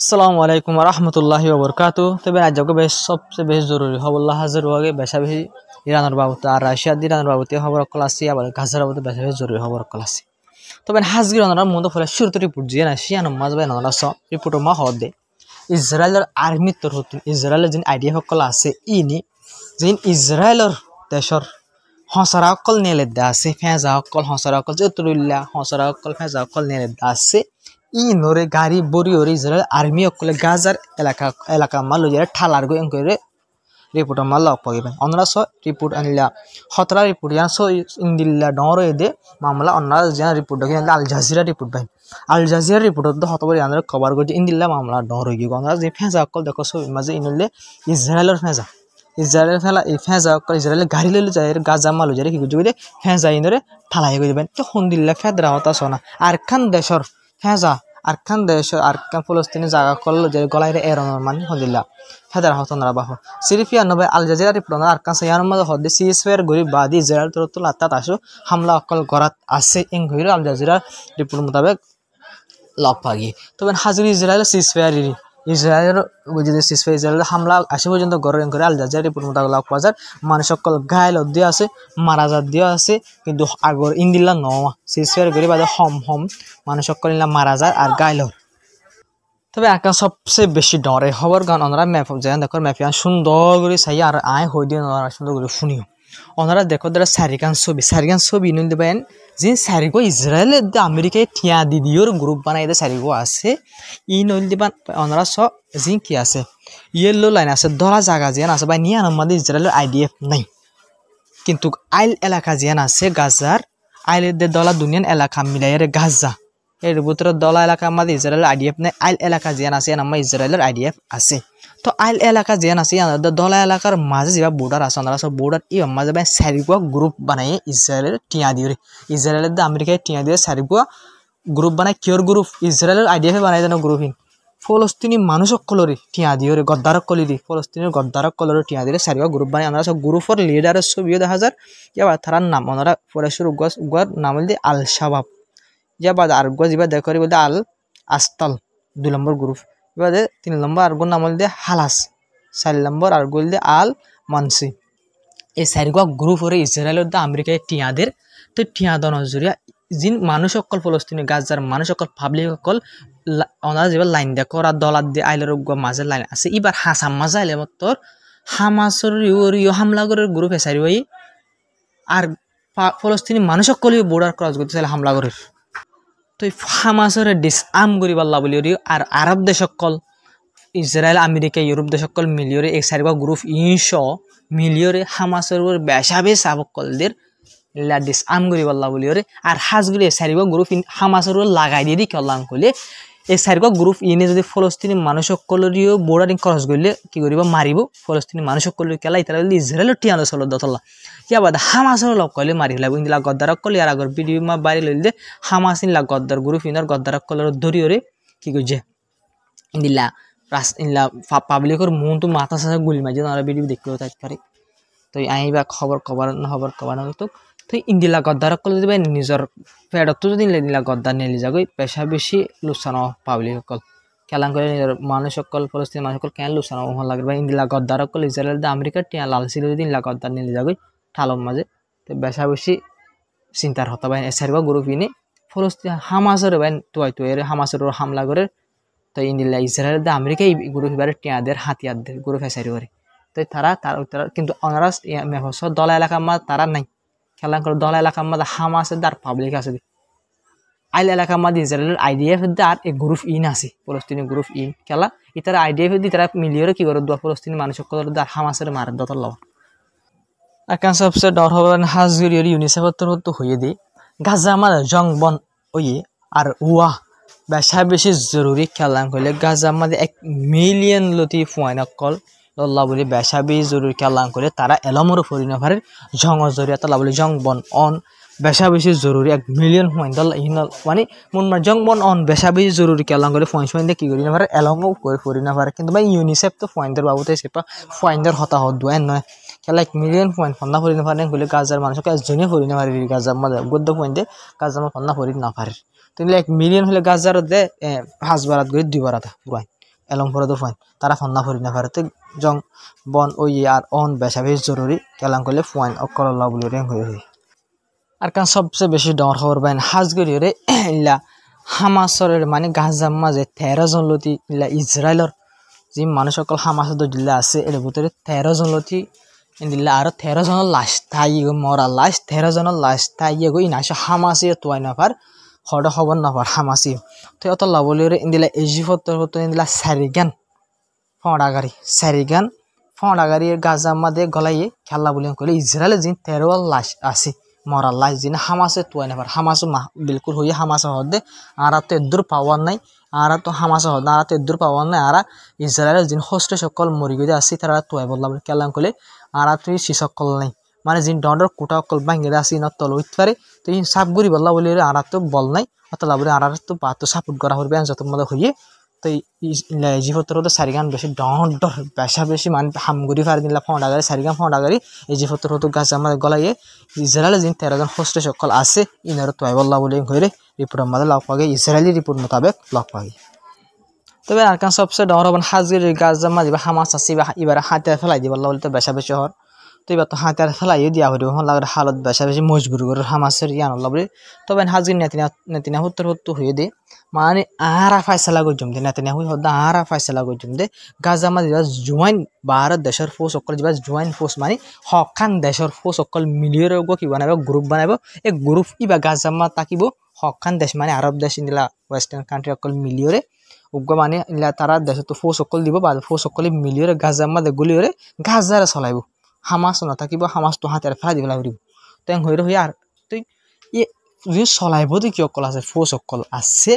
আসসালামু আলাইকুম রহমতুল্লাহি ওবরকাতু। তবে রাজ্যকে বেশ সবচেয়ে বেশ জরুরি খবর হাজার আগে বেশা বেশি ইরানের বাবুতে আর রাশিয়ার ইরানের বাবুতে খবর অকল আছে আবার গাজার বাবুতে বেশা বেশি জরুরি খবর অকল আছে। তবে হাজগির অনার মধ্যে ফলে শুরুতে রিপোর্ট দিয়ে না শিয়ান মাঝ বাই নরা স রিপোর্ট মা হদ দে ইসরায়েলের আর্মির তরফ ইসরায়েলের যে আইডিয়া সকল আছে ইনি যে ইসরায়েলের দেশর হসরা অকল নেলে দা আছে ফেঁজা অকল হসরা অকল জতুল্লাহ হসরা অকল ফেঁজা অকল নেলে দা আছে ই নরে গাড়ি বড়ি ওরে ইসরায়েল আর্মি অকলে গাজার এলাকা মাল যারা ঠালার গো করে রিপোর্ট মাল লক পাইবেন অনরা স রিপোর্ট আনলা খতরা রিপোর্ট ইয়ান সো ইন্দিল্লা ডর এদে মামলা অনরা যে রিপোর্ট দেখে আল জাজিরা রিপোর্ট ভাই আল জাজিরা রিপোর্ট তো হতবরি আনরা কভার করে ইন্দিল্লা মামলা ডর হই গো অনরা যে ফেজা অকল দেখো সো মাঝে ইনলে ইসরায়েলের ফেজা ইসরায়েলের ফেলা এই ফেজা অকল ইসরায়েলের গাড়ি লইলে যায় গাজা মাল যায় কি বুঝে ফেজা ইনরে ঠালাই হয়ে যাবেন তো হন্দিল্লা ফেদরা হতা সোনা আর খান দেশর ফেজা আর খান দেশ আর খান ফলস্তিনি জায়গা করলো যে গলায় এরনের মানে হদিল্লা ফেদার হতনরা বাহ সিরিফিয়া নবে আল জাজিরা রিপোর্ট আর কাছে ইয়ার মধ্যে হদে সিএসফেয়ার গরি বাদি ইসরায়েল তো লাতাত আসো হামলা অকল গরাত আছে ইং হইর আল জাজিরা রিপোর্ট মোতাবেক লক পাগি তবে হাজির ইসরায়েল সিএসফেয়ার ইসরায়েলের যদি সিসফে ইসরায়েলের হামলা আসে পর্যন্ত গড়েন করে আল জাজিরা রিপোর্ট মোতাবেক লক বাজার মানুষ সকল ঘায়ল দিয়ে আছে মারাজাত দিয়ে আছে কিন্তু আগর ইন্দিল্লা নওয়া সিসফেয়ার গরি বাদে হম মানুষ সকল মারা যায় আর গাইল তবে আকাশ সবচেয়ে বেশি ডরে খবর গান ওনারা ম্যাপ যেন দেখো ম্যাপিয়া সুন্দর করে চাই আর আয় হই দিয়ে ওনারা সুন্দর করে শুনিও ওনারা দেখো তারা সারিগান ছবি নুন দেবেন যে সারিগো ইসরায়েলের আমেরিকায় ঠিয়া দিদিওর গ্রুপ বানাই দে সারিগো আছে ই নইল দিবান ওনারা স যে কি আছে ইয়েলো লাইন আছে ধরা জায়গা যেন আছে বা নিয়ে আমাদের ইসরায়েলের আইডিএফ নাই কিন্তু আইল এলাকা যেন আছে গাজার আইলের দলা দুনিয়ান এলাকা মিলাইয়ের গাজা এর ভিতরে দলা এলাকা আমাদের ইসরায়েলের আইডিএফ নাই আইল এলাকা যেন আছে আমার ইসরায়েলের আইডিএফ আছে তো আইল এলাকা যেন আছে দলা এলাকার মাঝে যা বর্ডার আছে ওনারা সব বর্ডার ই মাঝে সারিগুয়া গ্রুপ বানাই ইসরায়েলের টিয়া দিয়ে ইসরায়েলের আমেরিকায় টিয়া দিয়ে সারিগুয়া গ্রুপ বানাই কিয়র গ্রুপ ইসরায়েলের আইডিএফ বানাই যেন গ্রুপহীন ফলস্তিনি মানুষ কলরি টিয়া দিয়ে গদ্দারক কলিরি ফলস্তিনের গদ্দারক কলরি টিয়া দিয়ে সারিগুয়া গ্রুপ বানাই ওনারা সব গ্রুপের লিডারের ছবিও দেখা যায় ইয়াবা তার নাম ওনারা ফরেশ্বর উগার নাম দিয়ে আল শাবাব ইয়াবা আর গজিবা দেখরি বলতে আল আস্তাল 2 নম্বর গ্রুপ এবারে 3 নম্বর আরগোর নাম দিয়ে হালাস 4 নম্বর আরগোল দিয়ে আল মানসি এই সারিগুয়া গ্রুপ ওরে ইসরায়েলের আমেরিকায় টিয়াদের তো টিয়া দনজুরিয়া যিন মানুষ সকল ফলস্তিনি গাজার মানুষ সকল পাবলিক সকল ওনারা যেবার লাইন দিয়ে করা দলার দিয়ে আইলের মাঝের লাইন আছে এবার হাসাম মাঝে আইলে তোর হামাসর হামলা করে গ্রুপ এসারি ওই আর ফলস্তিনি মানুষ সকলই বর্ডার ক্রস করতে চাইলে হামলা করে তো হামাসের ডিসআর্ম করি পাল্লা বলি আর আরব দেশ সকল ইসরায়েল আমেরিকা ইউরোপ দেশ সকল মিলিয়রে এক সারিবা গ্রুপ মিলিয়রে হামাসের বেশাবে সাবকলদের ডিসআর্ম করি পাল্লা বলি আর হাজগুলি সারিবা গ্রুপ হামাসের লাগাই দিয়ে কল্যাণ করলে এই সারিবা গ্রুপ ইনে যদি ফলস্তিনি মানুষ সকলেরও বর্ডারিং ক্রস করলে কি করিব মারিব ফলস্তিনি মানুষ সকলের কেলাই তারা ইসরায়েলের টিয়ানো চল দতলা ইয়াবাদ হামাসের লগ কলে মারি ফেলাব ইন্দিলা গদ্দারক কলে আর আগর ভিডিও মা বাড়ি লইলে হামাস ইনলা গদ্দার গ্রুপ ইনার গদ্দারক কলের ধরিওরে কি করছে ইন্দিলা ইনলা পাবলিকর মন তো মাথা সাথে গুলি মাঝে ওরা ভিডিও দেখলেও থাকতে পারে তো আইবা খবর তো তো ইন্দিলা গদ্দারক কলে দেবে নিজের ফেরত যদি ইন্দিলা গদ্দার নিয়ে যাগই পেশা বেশি লুসানো পাবলিক সকল খেলান করে নিজের মানুষ সকল ফলস্তিনি মানুষ সকল কেন লুসানো মহল লাগবে বা ইন্দিলা গদ্দারক কল ইসরায়েল আমেরিকার টিয়া লাল ছিল যদি ইন্দিলা গদ্দার নিয়ে যাগই ঠালম মাঝে তো বেশা বেশি চিন্তার হতা বাইন এসারিবা গ্রুপ ইনে ফলস্তিনি হামাসের বাইন তুই হামাসের হামলা করে তো ইন্দিলা ইসরায়েল আমেরিকা এই গ্রুপ এবারে টিয়াদের হাতিয়ারদের গ্রুপ এসারি করে তো তারা কিন্তু ওনারা দলা এলাকার মাঝে তারা নাই খেলা করে দলা এলাকার মাঝে হামাসের আর পাবলিক আছে আইল এলাকার মাঝে ইসরায়েলের আইডিএফ আর এই গ্রুপ ইন আছে ফলস্তিনি গ্রুপ ইন খেলা ইতারা আইডিএফ দিয়ে তারা মিলিয়ে কি করে দোয়া ফলস্তিনি মানুষ আর হামাসের মারের দতল লওয়া এখন সবচেয়ে ডর হবে হাজগুড়ি ইউনিসেফের তরফ তো হয়ে দিই গাজা আমার জং বন ওয়ে আর ওয়া বেশা বেশি জরুরি খেলা করলে গাজা আমাদের 1 মিলিয়ন লতি ফুয়াইনা কল লল্লা বলে বেশা বেশি জরুরি খেলা করে তারা এলমরও ফরিনভারের জং জরিয়া তলা বলে জং বন অন বেশা বেশি জরুরি 1 মিলিয়ন ফুয়াইন দল মানে মন জং বন অন বেশা বেশি জরুরি খেলা করে ফুয়াইন দিয়ে কি করি না পারে এলমও করে ফরিনভারে কিন্তু ভাই ইউনিসেফ তো ফুয়াইনদের বাবুতে সেপা ফুয়াইনদের হতা হদুয়েন নয় খেলা 1 মিলিয়ন পয়েন্ট ফন্না ফরি না পারেন বলে গাজার মানুষকে একজনই ফরি না পারে গাজার মধ্যে গদ্য পয়েন্ট দিয়ে গাজার ফন্না ফরি না পারে তাহলে 1 মিলিয়ন হলে গাজার দে 5 বারাত করে 2 বারাত পুরাই এলং পরে তো ফাইন তারা ফন্না ফরি না পারে জং বন ওই আর অন বেশা বেশ জরুরি কেলাং করলে ফাইন অকল আল্লাহ বলে রেং হয়ে আর কারণ সবচেয়ে বেশি ডর খবর পাইন হাজগরি রে ইল্লা হামাসরের মানে গাজার মাঝে 13 জন লতি ইল্লা ইসরায়েলর যে মানুষ সকল হামাসের জিল্লা আছে এর ভিতরে 13 জন লতি ইন্দিল্লা আর 13 জনের লাশ তাই মরা লাশ 13 জনের লাশ তাই গো ইনাশা হামাসি তোয়াই নাফার হড় খবর নাফার হামাসি তো অত লাবলিরে ইন্দিলা ইজিপ্টর হতো ইন্দিলা সারিগান ফড়াগারি গাজার মাঝে গলাইয়ে খেলা বলি কইলে ইসরায়েলের যে 13 লাশ আছে মরা লাশ যিনি হামাসে তোয়াই নাফার হামাসও বিলকুল হইয়া হামাসে হদে আর তো এদুর পাওয়ার নাই আর তো হামাসে হদ আর তো এদুর পাওয়ার নাই আর ইসরায়েলের যিনি হোস্ট সকল মরি গিয়ে আসি তারা তোয়াই বললাম কেলাম কইলে আর তুই শিসকল নাই মানে যিনি ডন্ডর কুটা অকল ভাঙ্গিরে আসি ন তল উঠতে পারে তুই সাপ গুড়ি বললা বলি আর তো বল নাই অতলা বলে আর তো বা তো সাপোর্ট করা হইবে যত মধ্যে হইয়ে তো ইজিপ্টর তো সারিগান বেশি ডর বেশা বেশি মানে হামগুড়ি ফারি দিলা ফন্ডাগারি সারিগান ফন্ডাগারি ইজিপ্টর তো গাছ আমাদের গলাইয়ে ইসরায়েলের যিনি 13 জন হোস্ট সকল আছে ইনার তোয়াই বললা বলে হইরে রিপোর্ট আমাদের লক পাগে ইসরায়েলি রিপোর্ট মোতাবেক লক পাগে তবে আর কারণ সবচেয়ে ডর হবেন হাজগির গাছ মাঝে বা হামাস আসি বা এবার হাতে ফেলাই দিব বললে তো বেশা বেশি হর তো এবার তো হাতে ফেলাইও দিয়া হইব লাগে হালত বেশা বেশি মজবুর করে হামাসের ইয়ান বলে তবে হাজগির নেতিনা হত্তর হয়ে দে মানে আরা ফাইসলা গজম দে নেতিনা হই হদা আরা ফাইসলা গজম দে গাজা মাঝে জুয়াইন ভারত দেশের ফোর্স সকল যা জুয়াইন ফোর্স মানে হকান দেশের ফোর্স সকল মিলিয়ে কি বানাবো গ্রুপ বানাবো এই গ্রুপ ইবা গাজা মা তাকিব হকান দেশ মানে আরব দেশ ইন্দিলা ওয়েস্টার্ন কান্ট্রি সকল মিলিয়ে উগ্র মানে ইলা তারা দেশে তো ফোর্স সকল দিব বা ফোর্স সকলে মিলিয়ে গাজা মাঝে গুলিয়ে গাজারে চলাইব হামাস নাথাকিব হামাস তো হাতের ফেলাই দিব লাগিব তেং হয়ে আর তুই ই চলাইব তো কি অকল আছে ফোর্স সকল আছে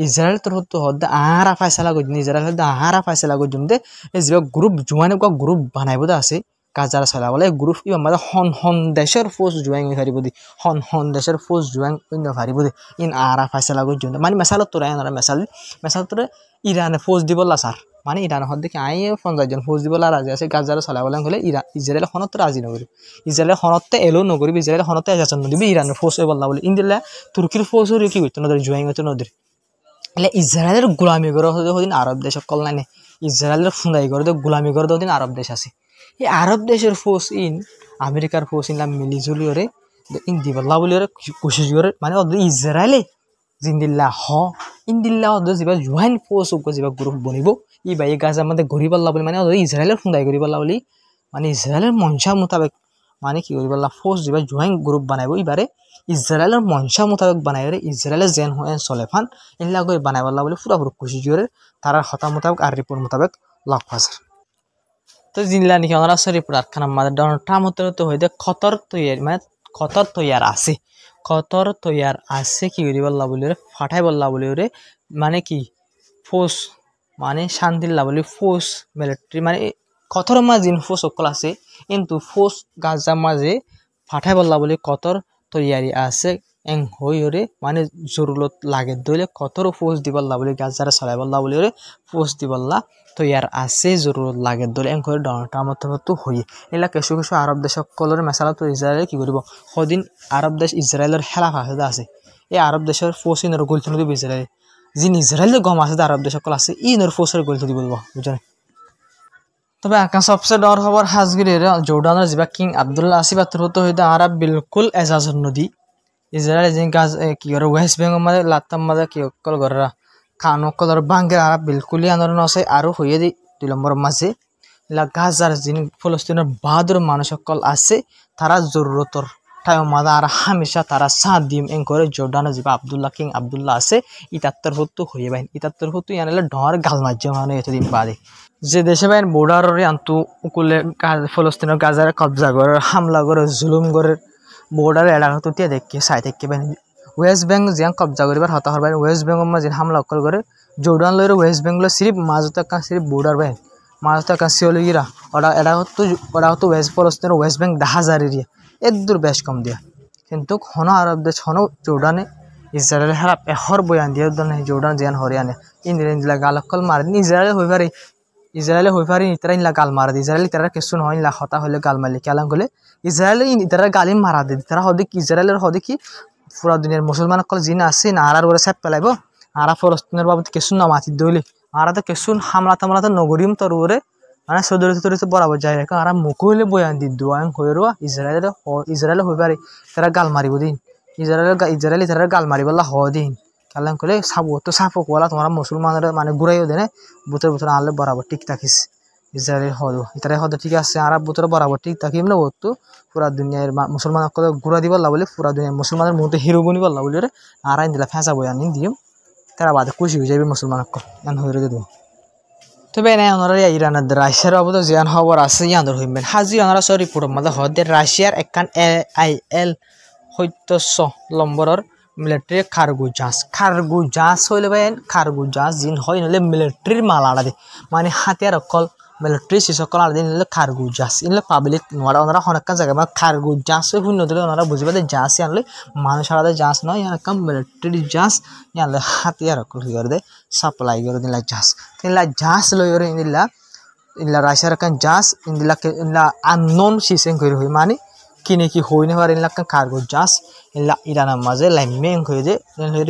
ইসরায়েল তোর তো হদ আরা ফাইসলা গজ ইসরায়েল হদ আরা ফাইসলা গজম দে এই যে গ্রুপ জুয়ানে গ্রুপ বানাইব দে আছে গাজার চলাবলে গ্রুপ ইবা মানে হন দেশের ফোর্স জুয়াইং ফারিব দি হন দেশের ফোর্স জুয়াইং ফারিব দি ইন আরা ফাইসলা গজম দে মানে মেসালত তোরা এনারা মেসাল তোরা ইরানে ফোর্স দিবলা স্যার মানে ইরান হদ দেখি আই 50 জন ফোর্স দিবলা রাজি আছে গাজার চলাবলে হলে ইসরায়েল হনত রাজি নকরি ইসরায়েল হনতে এলো নকরি ইসরায়েল হনতে এজাজন দিবি ইরানের ফোর্স বললা বলে ইন্দিলা তুর্কির ফোর্স কি করতো নদর জুয়াইং হতো নদর એટલે ইসরায়েলের গোলামি করে হদিন আরব দেশ সকল নাই ইসরায়েলের ফুন্দাই করে গোলামি করে হদিন আরব দেশ আছে এই আরব দেশের ফোর্স ইন আমেরিকার ফোর্স ইনলা মিলিজুলি ওরে ইন দিবল্লা বলি ওরে কোশিশ করে মানে ইসরায়েলে জিন্দিল্লা ইন্দিল্লা যা জুয়াইন ফোর্স যা গ্রুপ বনিব ই বাই গাছ আমাদের গড়ি পাল্লা বলি মানে ইসরায়েলের ফুন্দাই গড়ি পাল্লা বলি মানে ইসরায়েলের মনসা মোতাবেক মানে কি গড়ি পাল্লা ফোর্স যা জুয়াইন গ্রুপ বানাইব এবারে ইসরায়েলের মনসা মোতাবেক বানাই ইসরায়েলের জেন হয় চলে ফান ইনলা করে বানাই পাল্লা বলে পুরাপুরি খুশি করে তারা হতা মোতাবেক আর রিপোর্ট মোতাবেক লক ফাজার তো জিনিলা নাকি আমরা রিপোর্ট আটখানা আমাদের ডোনাল্ড ট্রাম্প তো হয়ে খতর তৈয়ার মানে খতর তৈয়ার আছে কি করি বললা বলি ফাটাই বললা বলি ওরে মানে কি ফোর্স মানে শান্তিল্লা বলি ফোর্স মিলিটারি মানে খতর মাঝে ফোর্স সকল আছে কিন্তু ফোর্স গাজা মাঝে ফাটাই বললা বলি কতর তৈয়ারি আছে এং হই ওরে মানে জরুরত লাগে দইলে কতর ফোর্স দিবল্লা বলি গাজারে চলাই বললা বলি ওরে ফোর্স দিবল্লা তৈয়ার আছে জরুরত লাগে দইলে এং হয়ে ডোনাল্ড ট্রাম্প তো হই এলা কিছু আরব দেশ সকলের মেসালা তো ইসরায়েলে কি করব সদিন আরব দেশ ইসরায়েলের খেলা ফাঁসে আছে এই আরব দেশের ফোর্স ইনর গোল তুলে দিব ইসরায়েল যিনি ইসরায়েলের গম আছে আরব দেশ সকল আছে ইনর ফোর্সের গোল তুলি বলবো বুঝলেন তবে আকাশ সবচেয়ে ডর খবর হাজগিরের জর্ডানের যা কিং আব্দুল্লাহ আসিবা তো হইতে আরব বিলকুল এজাজর নদী ইসরায়েল যে গাছ কি করে ওয়েস্ট বেঙ্গল মাঝে লাতাম মাঝে কি অকল গড়া খান অকল বাঙ্গের আরব বিলকুলই আন্দোলন আছে আরও হইয়ে দিই 2 নম্বর মাঝে গাজার যিনি ফলস্তিনের বাহাদুর মানুষ সকল আছে তারা জরুরতর টাইম মাদা আর হামেশা তারা সাথ দিম এং করে জর্ডানের যা আব্দুল্লাহ কিং আব্দুল্লাহ আছে ইতাত্তর হতো হইয়ে বাইন ইতাত্তর হতো ইয়ানলে ডর গাল মাঝে মানে এতদিন বাদে যে দেশে বাইন বর্ডারের আন্তু উকুলে ফলস্তিনের গাজার কবজা করে হামলা করে জুলুম করে বর্ডার এলাকা তো তিয়া দেখে সাই থেকে বাইন ওয়েস্ট বেঙ্গল জিয়াং কবজা করিবার হতা হর বাইন ওয়েস্ট বেঙ্গল মাঝে হামলা অকল করে জর্ডান লইরে ওয়েস্ট বেঙ্গল সিরিফ মাজতে কান সিরিফ বর্ডার বাইন মাজতে কান সিওলিরা ওরা হতো ওয়েস্ট ফলস্তিনের ওয়েস্ট বেঙ্গ 10,000 এরিয়া এদূর বেশ কম দিয়া কিন্তু হন আরব দেশ হন জর্ডানে ইসরায়েলের হারাপ এহর বয়ান দিয়ে জর্ডান জিয়ান হরিয়ানে ইন্দিলা গালকল মারেন ইসরায়েলে হয়ে পারি ইতারা ইনলা গাল মারা দি ইসরায়েল তারা কিছু নহয় ইনলা হতা হলে গাল মারলি কেলাম গলে ইসরায়েল ইতারা গালি মারা দি তারা হদিক ইসরায়েলের হদিকি পুরা দুনিয়ার মুসলমান সকল জিন আছে না আর করে সাপ পেলাইব আর ফলস্তিনের বাবদ কিছু না মাতি দইলে আর তো কেসুন হামলা তো নগরীম তোর উপরে মানে সদরে বরাবর যায় আর মুখলে বয়ান দি দোয়াং হইরো ইসরায়েল হই পারে তারা গাল মারিব দিন ইসরায়েল তারা গাল মারিবলা হ দিন কালাম কলে সাবো তো সাফক ওয়ালা তোমরা মুসলমানের মানে ঘুরাইও দেনে বুতর আনলে বরাবর ঠিক থাকিস ইসরায়েল হদ ইতারে হদ ঠিক আছে আর বুতর বরাবর ঠিক থাকিম না তো পুরা দুনিয়ার মুসলমান ঘুরা দিবল্লা বলে পুরা দুনিয়ার মুসলমানের মধ্যে হিরো বনি বললা বলে আর আইন দিলা ফেঁসা বই আনি দিম তারা বাদে খুশি হয়ে যাবে মুসলমান হইরে দেবো তবে এনে ওনারা ইরানের রাশিয়ার অবদ জিয়ান খবর আছে ইয়ানোর হইবেন হাজি ওনারা রিপোর্টের মধ্যে হদে রাশিয়ার একখান AIL 700 নম্বরের মিলিটারি খারগু জাহাজ হইলে ভাই খারগু জাহাজ জিন হয় নলে মিলিটারির মাল আড়া দে মানে হাতিয়ার অকল মিলিটারি সকল আড়া দিন খারগু জাহাজ ইনলে পাবলিক নোয়ারা ওনারা অনেক জায়গায় মানে খারগু জাহাজ শূন্য দিলে ওনারা বুঝবে যে জাহাজ আনলে মানুষ আলাদা জাহাজ নয় অনেক মিলিটারি জাহাজ আনলে হাতিয়ার অকল কি করে দে সাপ্লাই করে দিন জাহাজ ইনলা জাহাজ লই করে ইনলা রাশিয়ার কান জাহাজ ইনলা আননোন সিসেন করে হই মানে কিনে কি হইনে পারে ইনলা খারগু জাহাজ ইনলা ইরানের মাঝে লাইমেন হয়ে যে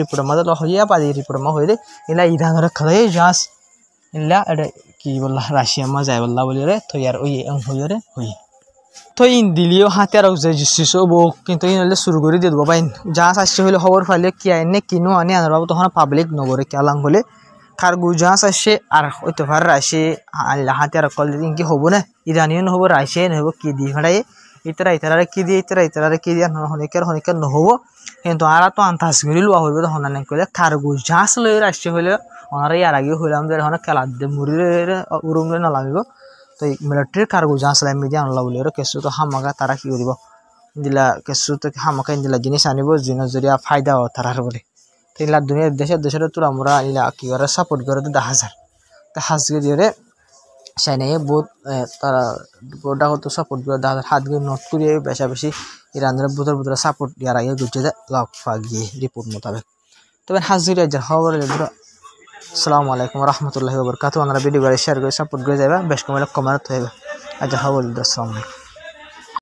রিপোর্টের মাঝে হইয়া পারি রিপোর্টের মা হয়ে দে ইনলা ইরানের খাই জাহাজ ইনলা এটা কি বললা রাশিয়া মা যায় বললা বলি রে তো ইয়ার ওই হই রে হই তো ইন দিলিও হাতিয়ার যে জিসিসো বো কিন্তু ইনলে শুরু করে দিয়ে দেবো বাইন জাহাজ আসছে হইলে খবর পাইলে কি আইনে কিনো আনি আনার বাবু তখন পাবলিক নগরে কেলাং বলে খারগু জাহাজ আসছে আর হইতে পারে রাশিয়া আল্লাহ হাতিয়ার কল দিন কি হবো না ইরানিও নহবো রাশিয়া নহবো কি দিয়ে ভাড়াই ইতারা কি দিয়ে ইতারা কি দিয়ে হনিকের নহবো কিন্তু আর তো আন্তাজ করে লোয়া হইবে তখন অনেক কইলে খারগু জাহাজ লই রাশিয়া হইলে ওনারা ইয়ার আগে হইলাম যে এখন খেলা দিয়ে মুড়িরে উড়ুমলে নালামিব তো মিলিটারির কার্গো জাহাজ লাইন দিয়ে আনলা বলি কেঁচু তো হামাকা তারা কি করব দিলা কেঁচু তো হামাকা দিলা জিনিস আনিব জিনিস যদি ফায়দা হয় তারার বলে তো ইলা দুনিয়ার দেশের তোরা আমরা ইলা কি করে সাপোর্ট করে তো 10,000 তো হাজকে দিয়ে চাইনা বহুত তারা গোটা হতো সাপোর্ট করে 10,000 হাত গিয়ে নট করিয়ে বেশি ইরানের বুতর সাপোর্ট ইয়ার আগে গুছিয়ে দেয় লক ফাগিয়ে রিপোর্ট মোতাবেক তবে হাজির খবর আসসালামু আলাইকুম রহমতুল্লাহি ওয়া বারাকাতুহু। আপনারা ভিডিও করে শেয়ার করে সাপোর্ট করে যাবে বেশ কমেন্ট হয়ে যাবে আজ খবর আসসালামু আলাইকুম।